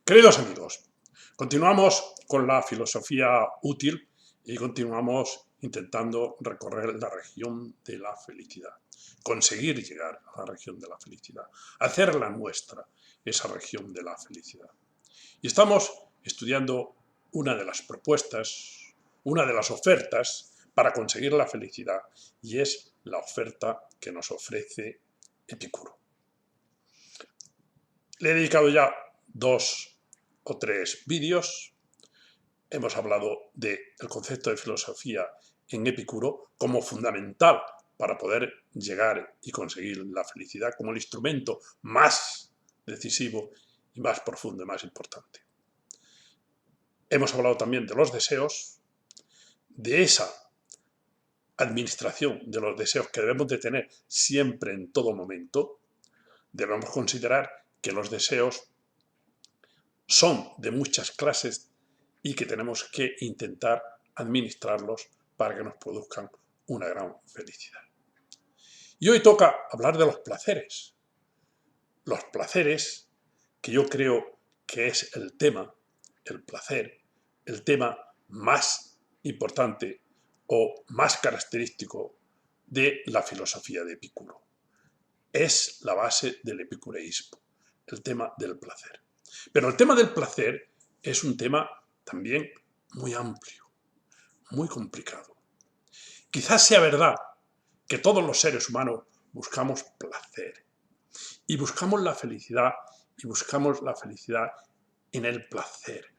Queridos amigos, continuamos con la filosofía útil y continuamos intentando recorrer la región de la felicidad, conseguir llegar a la región de la felicidad, hacerla nuestra, esa región de la felicidad. Y estamos estudiando una de las propuestas, una de las ofertas para conseguir la felicidad, y es la oferta que nos ofrece Epicuro. Le he dedicado ya 2 o 3 vídeos. Hemos hablado del concepto de filosofía en Epicuro como fundamental para poder llegar y conseguir la felicidad, como el instrumento más decisivo y más profundo y más importante. Hemos hablado también de los deseos, de esa administración de los deseos que debemos de tener siempre en todo momento. Debemos considerar que los deseos son de muchas clases y que tenemos que intentar administrarlos para que nos produzcan una gran felicidad. Y hoy toca hablar de los placeres. Los placeres, que yo creo que es el tema, el placer, el tema más importante o más característico de la filosofía de Epicuro. Es la base del epicureísmo, el tema del placer. Pero el tema del placer es un tema también muy amplio, muy complicado. Quizás sea verdad que todos los seres humanos buscamos placer y buscamos la felicidad en el placer.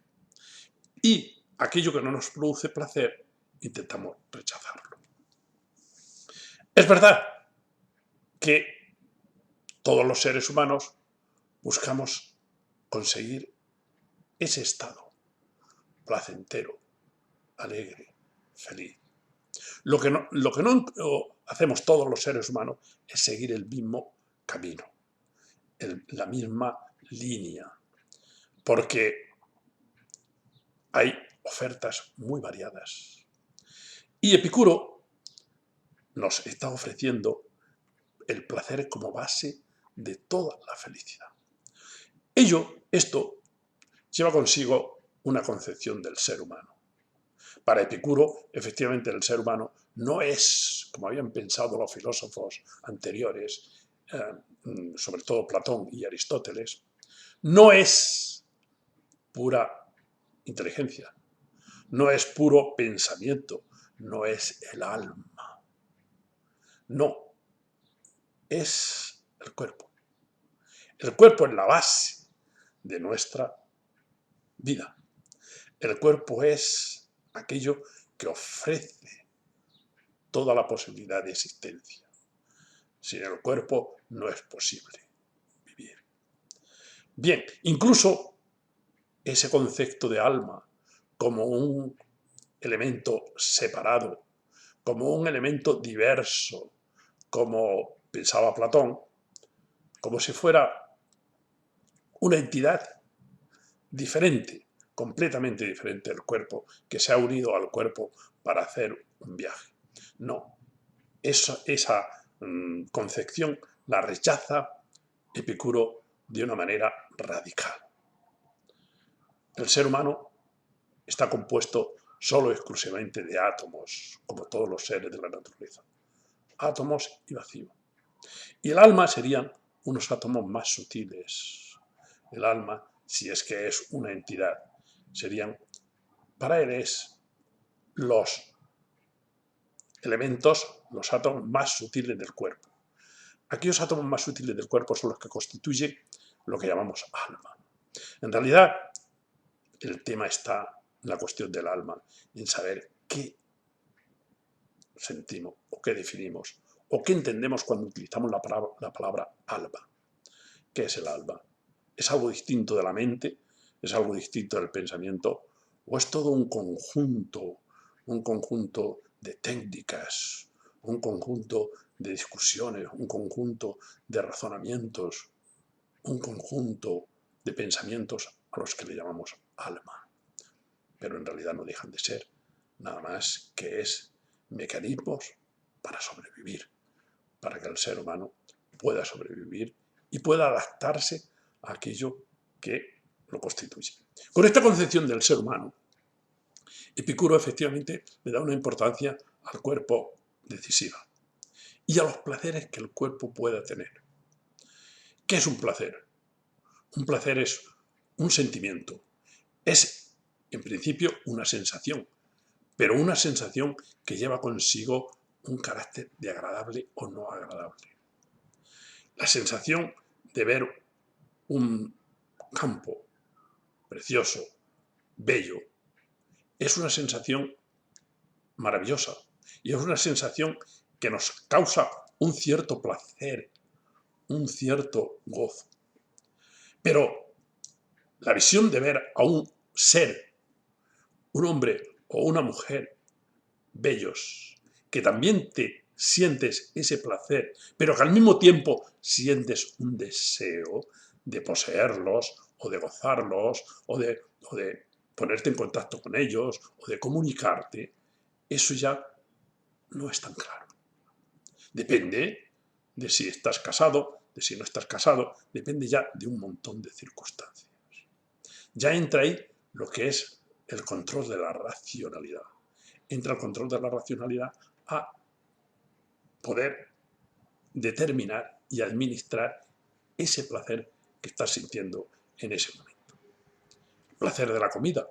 Y aquello que no nos produce placer, intentamos rechazarlo. Es verdad que todos los seres humanos buscamos conseguir ese estado placentero, alegre, feliz. Lo que no hacemos todos los seres humanos es seguir el mismo camino, la misma línea, porque hay ofertas muy variadas. Y Epicuro nos está ofreciendo el placer como base de toda la felicidad. Esto lleva consigo una concepción del ser humano. Para Epicuro, efectivamente, el ser humano no es, como habían pensado los filósofos anteriores, sobre todo Platón y Aristóteles, no es pura inteligencia, no es puro pensamiento, no es el alma. No, es el cuerpo. El cuerpo es la base de nuestra vida. El cuerpo es aquello que ofrece toda la posibilidad de existencia. Sin el cuerpo no es posible vivir. Bien, incluso ese concepto de alma como un elemento separado, como un elemento diverso, como pensaba Platón, como si fuera una entidad diferente, completamente diferente del cuerpo, que se ha unido al cuerpo para hacer un viaje. No, esa concepción la rechaza Epicuro de una manera radical. El ser humano está compuesto solo y exclusivamente de átomos, como todos los seres de la naturaleza. Átomos y vacío. Y el alma serían unos átomos más sutiles. El alma, si es que es una entidad, serían, para él es los elementos, los átomos más sutiles del cuerpo. Aquellos átomos más sutiles del cuerpo son los que constituyen lo que llamamos alma. En realidad, el tema está en la cuestión del alma, en saber qué sentimos o qué definimos o qué entendemos cuando utilizamos la palabra alma. ¿Qué es el alma? ¿Es algo distinto de la mente? ¿Es algo distinto del pensamiento? ¿O es todo un conjunto de técnicas, un conjunto de discusiones, un conjunto de razonamientos, un conjunto de pensamientos a los que le llamamos alma? Pero en realidad no dejan de ser nada más que mecanismos para sobrevivir, para que el ser humano pueda sobrevivir y pueda adaptarse a aquello que lo constituye. Con esta concepción del ser humano, Epicuro efectivamente le da una importancia al cuerpo decisiva y a los placeres que el cuerpo pueda tener. ¿Qué es un placer? Un placer es un sentimiento, es en principio una sensación, pero una sensación que lleva consigo un carácter de agradable o no agradable. La sensación de ver un campo precioso, bello, es una sensación maravillosa y es una sensación que nos causa un cierto placer, un cierto gozo. Pero la visión de ver a un ser, un hombre o una mujer bellos, que también te sientes ese placer, pero que al mismo tiempo sientes un deseo de poseerlos o de gozarlos o de ponerte en contacto con ellos o de comunicarte, eso ya no es tan claro. Depende de si estás casado, de si no estás casado, depende ya de un montón de circunstancias. Ya entra ahí lo que es el control de la racionalidad. Entra el control de la racionalidad a poder determinar y administrar ese placer que estás sintiendo en ese momento. El placer de la comida,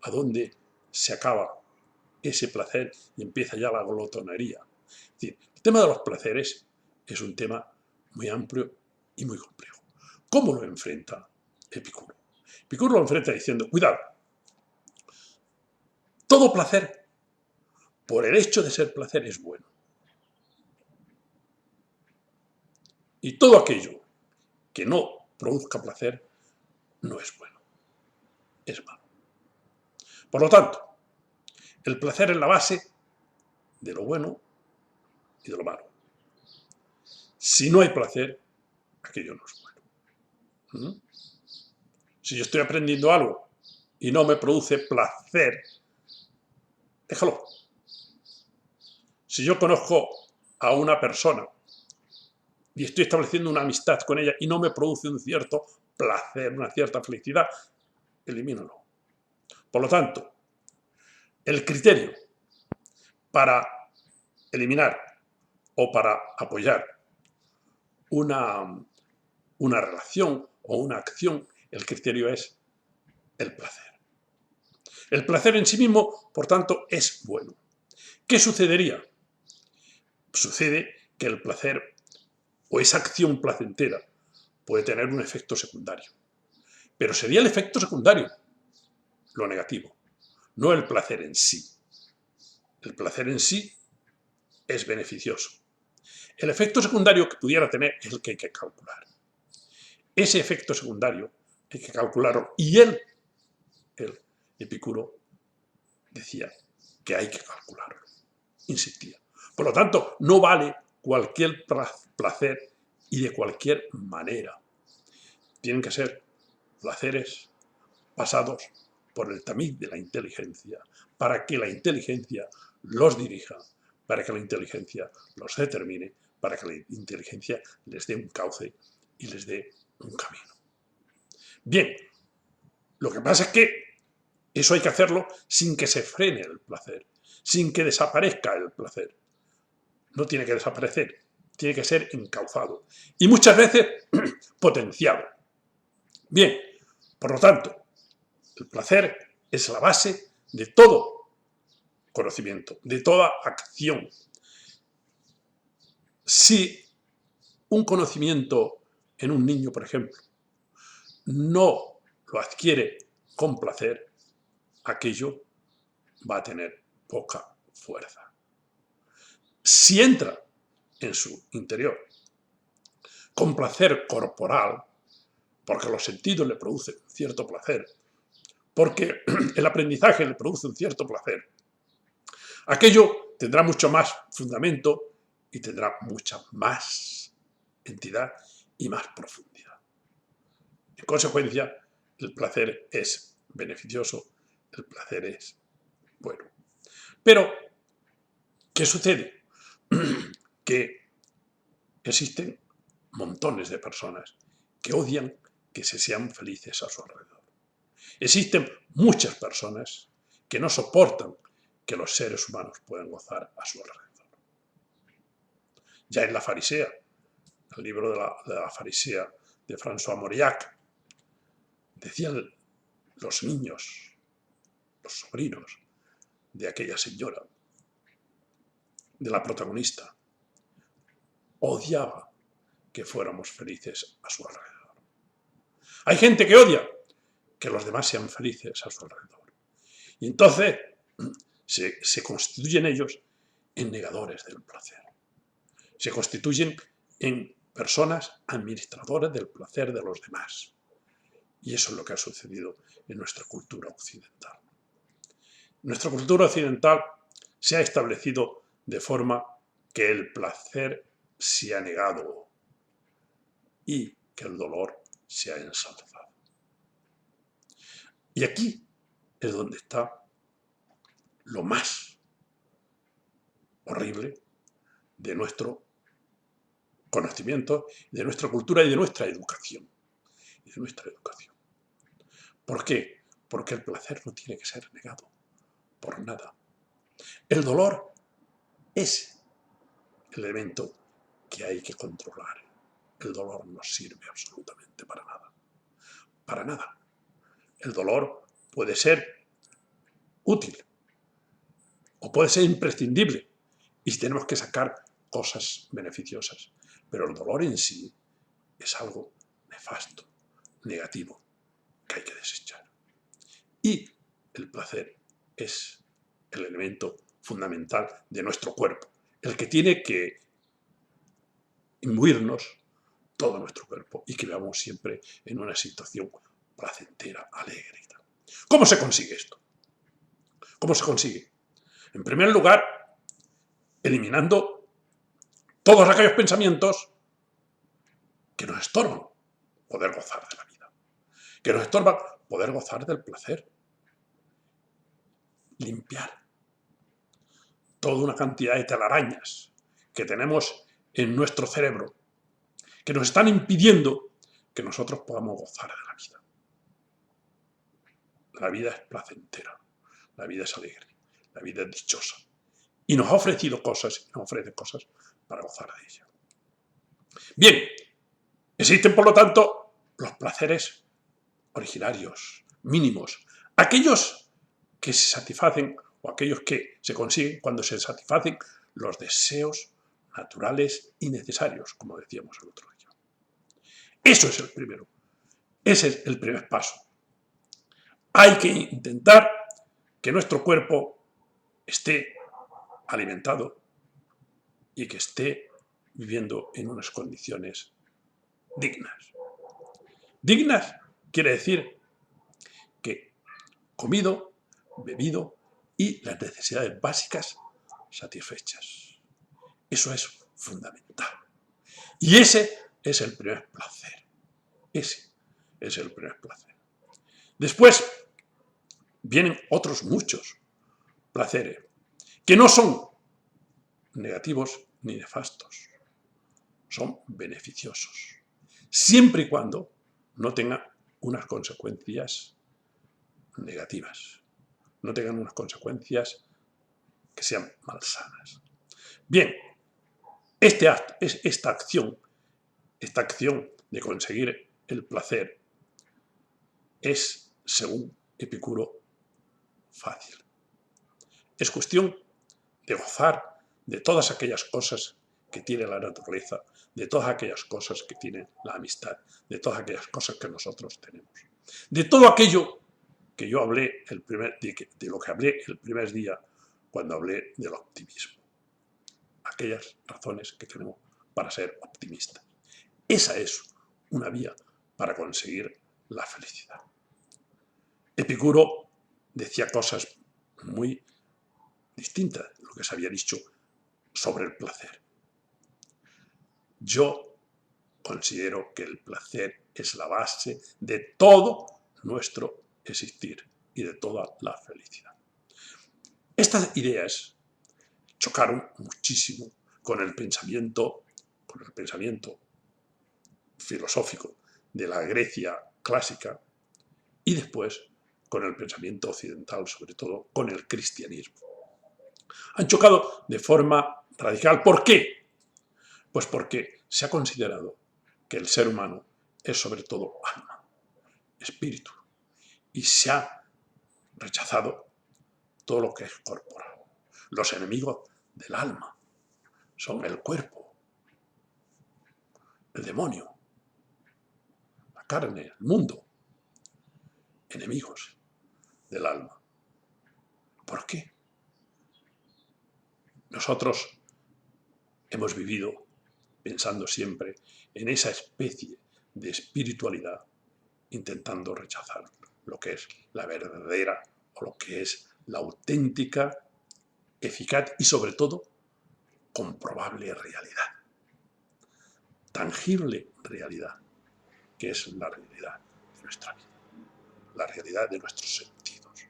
a dónde se acaba ese placer y empieza ya la glotonería. Es decir, el tema de los placeres es un tema muy amplio y muy complejo. ¿Cómo lo enfrenta Epicuro? Epicuro lo enfrenta diciendo, cuidado, todo placer, por el hecho de ser placer, es bueno. Y todo aquello que no produzca placer no es bueno, es malo. Por lo tanto, el placer es la base de lo bueno y de lo malo. Si no hay placer, aquello no es bueno. Si yo estoy aprendiendo algo y no me produce placer, déjalo. Si yo conozco a una persona y estoy estableciendo una amistad con ella y no me produce un cierto placer, una cierta felicidad, elimínalo. Por lo tanto, el criterio para eliminar o para apoyar una relación o una acción, el criterio es el placer. El placer en sí mismo, por tanto, es bueno. ¿Qué sucedería? Sucede que el placer o esa acción placentera puede tener un efecto secundario. Pero sería el efecto secundario lo negativo, no el placer en sí. El placer en sí es beneficioso. El efecto secundario que pudiera tener es el que hay que calcular. Ese efecto secundario hay que calcularlo. Y el Epicuro, decía que hay que calcularlo. Insistía. Por lo tanto, no vale cualquier placer y de cualquier manera. Tienen que ser placeres pasados por el tamiz de la inteligencia, para que la inteligencia los dirija, para que la inteligencia los determine, para que la inteligencia les dé un cauce y les dé un camino. Bien, lo que pasa es que eso hay que hacerlo sin que se frene el placer, sin que desaparezca el placer. No tiene que desaparecer, tiene que ser encauzado y muchas veces potenciado. Bien, por lo tanto, el placer es la base de todo conocimiento, de toda acción. Si un conocimiento en un niño, por ejemplo, no lo adquiere con placer, aquello va a tener poca fuerza. Si entra en su interior con placer corporal, porque los sentidos le producen cierto placer, porque el aprendizaje le produce un cierto placer, aquello tendrá mucho más fundamento y tendrá mucha más entidad y más profundidad. En consecuencia, el placer es beneficioso, el placer es bueno. Pero, ¿qué sucede? Que existen montones de personas que odian que se sean felices a su alrededor. Existen muchas personas que no soportan que los seres humanos puedan gozar a su alrededor. Ya en la Farisea, el libro de la Farisea de François Mauriac, decían los niños, los sobrinos de aquella señora, de la protagonista, odiaba que fuéramos felices a su alrededor. Hay gente que odia que los demás sean felices a su alrededor. Y entonces se constituyen ellos en negadores del placer. Se constituyen en personas administradoras del placer de los demás. Y eso es lo que ha sucedido en nuestra cultura occidental. Nuestra cultura occidental se ha establecido de forma que el placer se ha negado y que el dolor se ha ensalzado. Y aquí es donde está lo más horrible de nuestro conocimiento, de nuestra cultura y de nuestra educación. ¿Por qué? Porque el placer no tiene que ser negado por nada. El dolor es el elemento que hay que controlar. El dolor no sirve absolutamente para nada. Para nada. El dolor puede ser útil o puede ser imprescindible y tenemos que sacar cosas beneficiosas. Pero el dolor en sí es algo nefasto, negativo, que hay que desechar. Y el placer es el elemento fundamental de nuestro cuerpo, el que tiene que imbuirnos todo nuestro cuerpo y que veamos siempre en una situación placentera, alegre. ¿Cómo se consigue esto? ¿Cómo se consigue? En primer lugar, eliminando todos aquellos pensamientos que nos estorban poder gozar de la vida, que nos estorban poder gozar del placer. Limpiar toda una cantidad de telarañas que tenemos en nuestro cerebro, que nos están impidiendo que nosotros podamos gozar de la vida. La vida es placentera, la vida es alegre, la vida es dichosa. Y nos ha ofrecido cosas, y nos ofrece cosas para gozar de ella. Bien, existen por lo tanto los placeres originarios, mínimos, aquellos que se satisfacen o aquellos que se consiguen cuando se satisfacen los deseos naturales y necesarios, como decíamos el otro día. Eso es el primero. Ese es el primer paso. Hay que intentar que nuestro cuerpo esté alimentado y que esté viviendo en unas condiciones dignas. Dignas quiere decir que comido, bebido y las necesidades básicas satisfechas. Eso es fundamental. Y ese es el primer placer. Ese es el primer placer. Después vienen otros muchos placeres que no son negativos ni nefastos. Son beneficiosos. Siempre y cuando no tengan unas consecuencias negativas. No tengan unas consecuencias que sean malsanas. Bien, esta acción de conseguir el placer es, según Epicuro, fácil. Es cuestión de gozar de todas aquellas cosas que tiene la naturaleza, de todas aquellas cosas que tiene la amistad, de todas aquellas cosas que nosotros tenemos. De todo aquello que yo hablé de lo que hablé el primer día cuando hablé del optimismo. Aquellas razones que tenemos para ser optimistas. Esa es una vía para conseguir la felicidad. Epicuro decía cosas muy distintas de lo que se había dicho sobre el placer. Yo considero que el placer es la base de todo nuestro existir y de toda la felicidad. Estas ideas chocaron muchísimo con el pensamiento filosófico de la Grecia clásica y después con el pensamiento occidental, sobre todo con el cristianismo. Han chocado de forma radical. ¿Por qué? Pues porque se ha considerado que el ser humano es sobre todo alma, espíritu, y se ha rechazado todo lo que es corporal. Los enemigos del alma son el cuerpo, el demonio, la carne, el mundo, enemigos del alma. ¿Por qué? Nosotros hemos vivido pensando siempre en esa especie de espiritualidad, intentando rechazar lo que es la verdadera o lo que es la auténtica, eficaz y sobre todo comprobable realidad. Tangible realidad, que es la realidad de nuestra vida, la realidad de nuestros sentidos.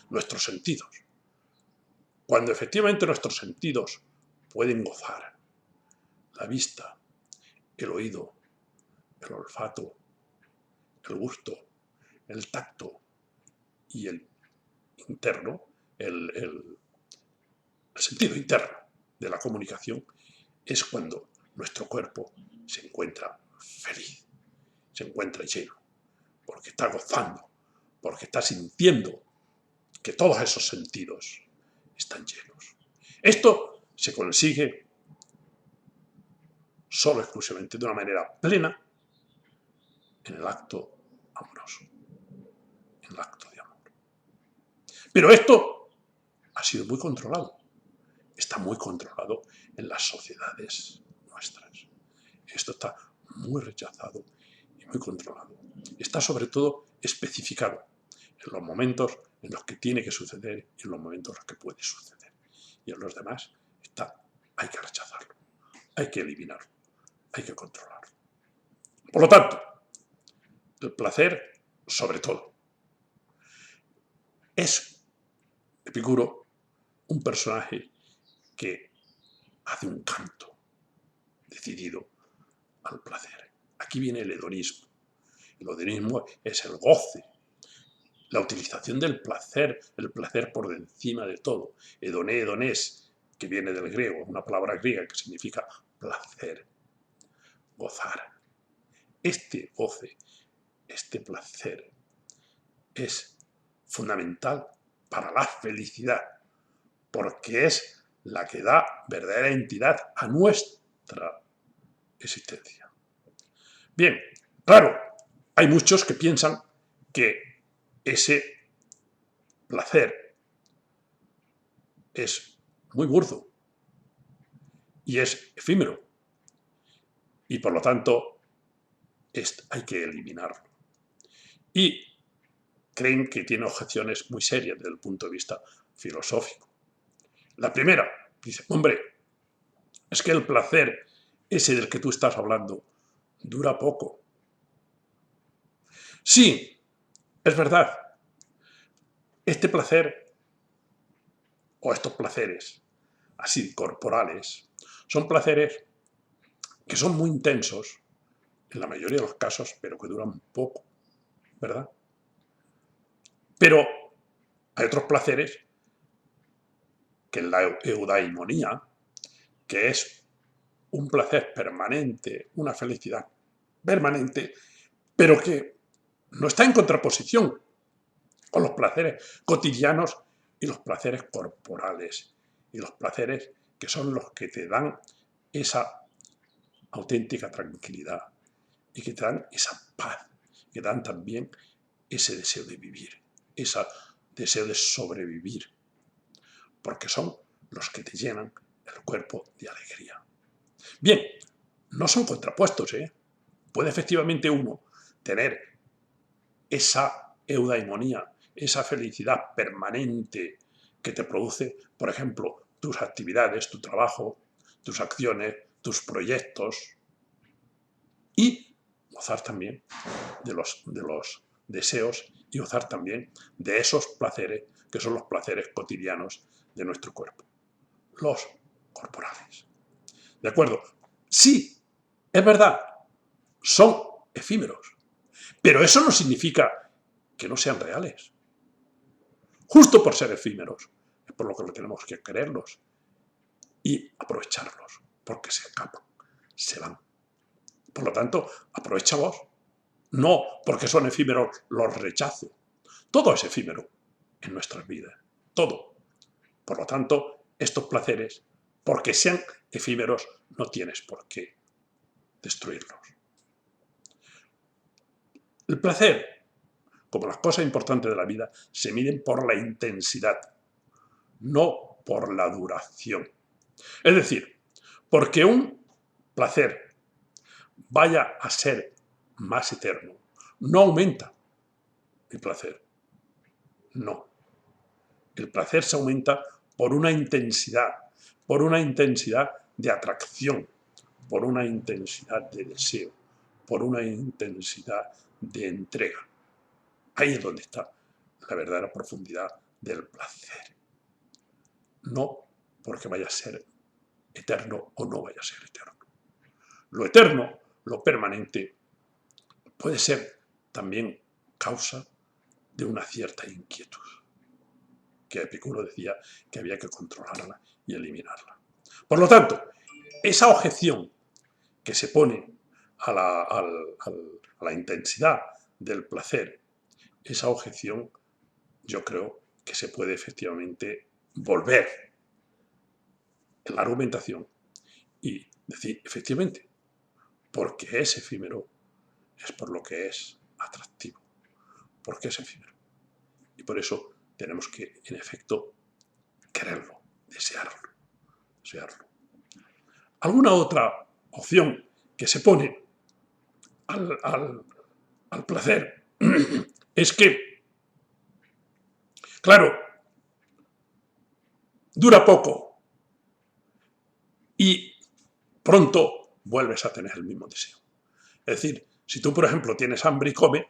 Nuestros sentidos. Cuando efectivamente nuestros sentidos pueden gozar la vista, el oído, el olfato, el gusto, el tacto y el interno, el sentido interno de la comunicación, es cuando nuestro cuerpo se encuentra feliz, se encuentra lleno, porque está gozando, porque está sintiendo que todos esos sentidos están llenos. Esto se consigue solo exclusivamente de una manera plena en el acto amoroso, en el acto de amor. Pero esto ha sido muy controlado, está muy controlado en las sociedades nuestras. Esto está muy rechazado y muy controlado. Está sobre todo especificado en los momentos en los que tiene que suceder y en los momentos en los que puede suceder. Y en los demás hay que rechazarlo, hay que eliminarlo, hay que controlarlo. Por lo tanto, el placer, sobre todo, es Epicuro un personaje que hace un canto decidido al placer. Aquí viene el hedonismo. El hedonismo es el goce, la utilización del placer, el placer por encima de todo. Hedoné, hedonés, que viene del griego, una palabra griega que significa placer, gozar. Este goce, este placer, es fundamental para la felicidad, porque es la que da verdadera entidad a nuestra existencia. Bien, claro, hay muchos que piensan que ese placer es muy burdo y es efímero y por lo tanto hay que eliminarlo. Y creen que tiene objeciones muy serias desde el punto de vista filosófico. La primera, dice, hombre, es que el placer ese del que tú estás hablando dura poco. Sí, es verdad. Este placer, o estos placeres así corporales, son placeres que son muy intensos, en la mayoría de los casos, pero que duran poco, ¿verdad? Pero hay otros placeres, que es la eudaimonía, que es un placer permanente, una felicidad permanente, pero que no está en contraposición con los placeres cotidianos y los placeres corporales, y los placeres que son los que te dan esa auténtica tranquilidad y que te dan esa paz, que dan también ese deseo de vivir, ese deseo de sobrevivir, porque son los que te llenan el cuerpo de alegría. Bien, no son contrapuestos, ¿eh? Puede efectivamente uno tener esa eudaimonía, esa felicidad permanente que te produce, por ejemplo, tus actividades, tu trabajo, tus acciones, tus proyectos, y gozar también de los deseos y gozar también de esos placeres que son los placeres cotidianos de nuestro cuerpo, los corporales. ¿De acuerdo? Sí, es verdad, son efímeros, Pero eso no significa que no sean reales. Justo por ser efímeros, es por lo que tenemos que quererlos y aprovecharlos, porque se escapan, se van. Por lo tanto, aprovéchalos. No porque son efímeros los rechazo. Todo es efímero en nuestras vidas, todo. Por lo tanto, estos placeres, porque sean efímeros, no tienes por qué destruirlos. El placer, como las cosas importantes de la vida, se miden por la intensidad, no por la duración. Es decir, porque un placer vaya a ser más eterno, no aumenta el placer. No. El placer se aumenta por una intensidad de atracción, por una intensidad de deseo, por una intensidad de entrega. Ahí es donde está la verdadera profundidad del placer. No porque vaya a ser eterno o no vaya a ser eterno. Lo eterno, lo permanente, puede ser también causa de una cierta inquietud, que Epicuro decía que había que controlarla y eliminarla. Por lo tanto, esa objeción que se pone a la intensidad del placer, esa objeción yo creo que se puede efectivamente volver en la argumentación y decir, efectivamente, porque es efímero, es por lo que es atractivo, porque es efímero. Y por eso tenemos que, en efecto, quererlo, desearlo. ¿Alguna otra opción que se pone al placer? Es que, claro, dura poco y pronto vuelves a tener el mismo deseo. Es decir, si tú, por ejemplo, tienes hambre y comes,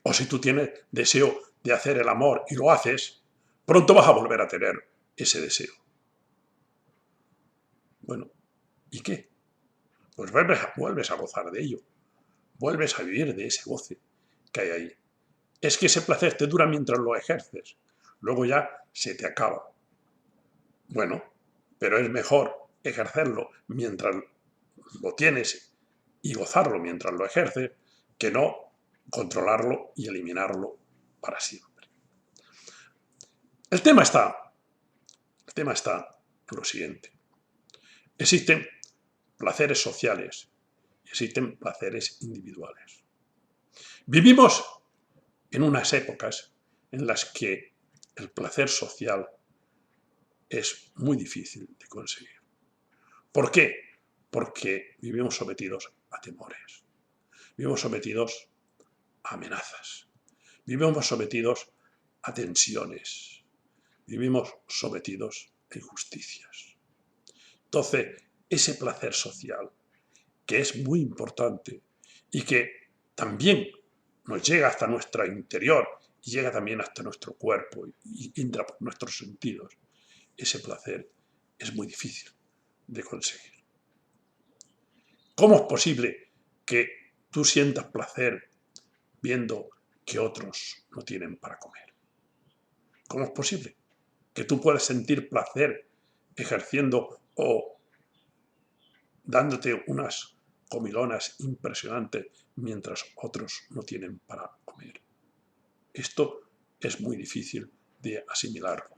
o si tú tienes deseo de hacer el amor y lo haces, pronto vas a volver a tener ese deseo. Bueno, ¿y qué? Pues vuelves a gozar de ello, vuelves a vivir de ese goce que hay ahí. Es que ese placer te dura mientras lo ejerces, luego ya se te acaba. Bueno, pero es mejor ejercerlo mientras lo tienes y gozarlo mientras lo ejerces, que no controlarlo y eliminarlo para siempre. El tema está en lo siguiente. Existen placeres sociales y existen placeres individuales. Vivimos en unas épocas en las que el placer social es muy difícil de conseguir. ¿Por qué? Porque vivimos sometidos a temores, vivimos sometidos a amenazas, vivimos sometidos a tensiones, vivimos sometidos a injusticias. Entonces, ese placer social, que es muy importante y que también nos llega hasta nuestro interior y llega también hasta nuestro cuerpo y entra por nuestros sentidos, ese placer es muy difícil de conseguir. ¿Cómo es posible que tú sientas placer viendo que otros no tienen para comer? ¿Cómo es posible que tú puedas sentir placer ejerciendo o dándote unas comilonas impresionantes mientras otros no tienen para comer? Esto es muy difícil de asimilarlo.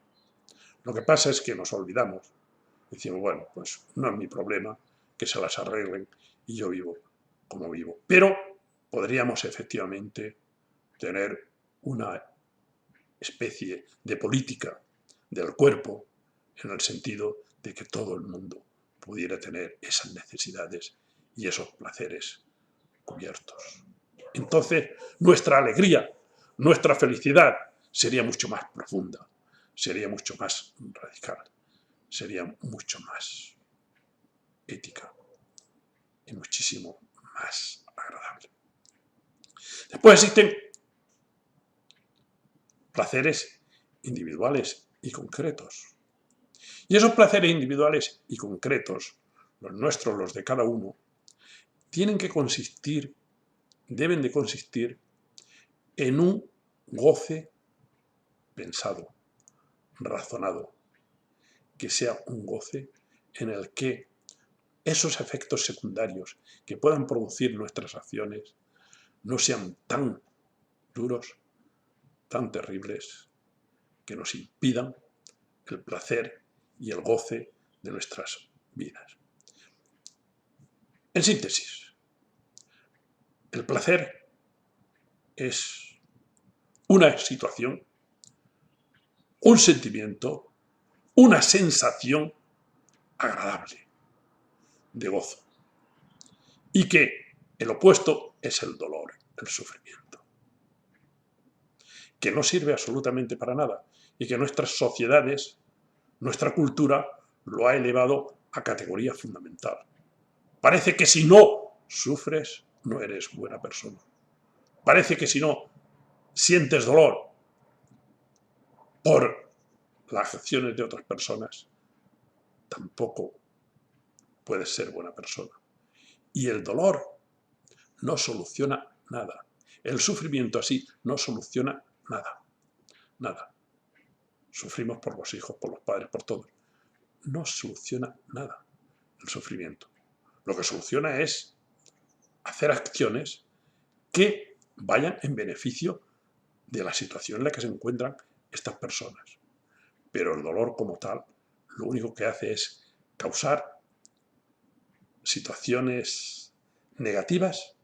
Lo que pasa es que nos olvidamos. Decimos, bueno, pues no es mi problema, que se las arreglen y yo vivo como vivo. Pero podríamos efectivamente tener una especie de política del cuerpo en el sentido de que todo el mundo pudiera tener esas necesidades y esos placeres cubiertos. Entonces, nuestra alegría, nuestra felicidad sería mucho más profunda, sería mucho más radical, sería mucho más ética y muchísimo más agradable. Después existen placeres individuales y concretos. Y esos placeres individuales y concretos, los nuestros, los de cada uno, tienen que consistir deben de consistir en un goce pensado, razonado, que sea un goce en el que esos efectos secundarios que puedan producir nuestras acciones no sean tan duros, tan terribles, que nos impidan el placer y el goce de nuestras vidas. En síntesis, el placer es una situación, un sentimiento, una sensación agradable de gozo, y que el opuesto es el dolor, el sufrimiento, que no sirve absolutamente para nada y que nuestras sociedades, nuestra cultura, lo ha elevado a categoría fundamental. Parece que si no sufres, no eres buena persona. Parece que si no sientes dolor por las acciones de otras personas, tampoco puedes ser buena persona. Y el dolor no soluciona nada. El sufrimiento así no soluciona nada. Nada. Sufrimos por los hijos, por los padres, por todos. No soluciona nada el sufrimiento. Lo que soluciona es hacer acciones que vayan en beneficio de la situación en la que se encuentran estas personas. Pero el dolor como tal, lo único que hace es causar situaciones negativas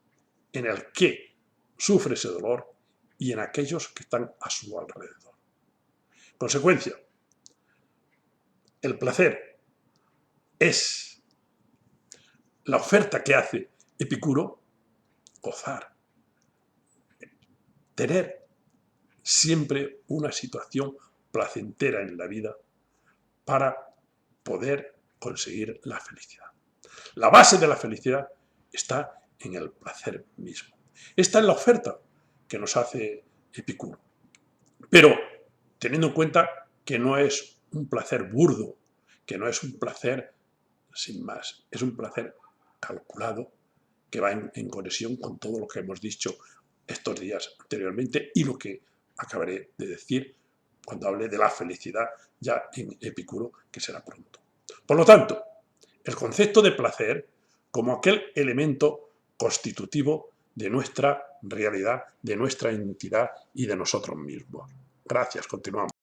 en el que sufre ese dolor y en aquellos que están a su alrededor. Consecuencia, el placer es la oferta que hace Epicuro, gozar, tener siempre una situación placentera en la vida para poder conseguir la felicidad. La base de la felicidad está en el placer mismo. Esta es la oferta que nos hace Epicuro. Pero teniendo en cuenta que no es un placer burdo, que no es un placer sin más, es un placer calculado que va en conexión con todo lo que hemos dicho estos días anteriormente y lo que acabaré de decir cuando hable de la felicidad ya en Epicuro, que será pronto. Por lo tanto, el concepto de placer como aquel elemento constitutivo de nuestra realidad, de nuestra identidad y de nosotros mismos. Gracias, continuamos.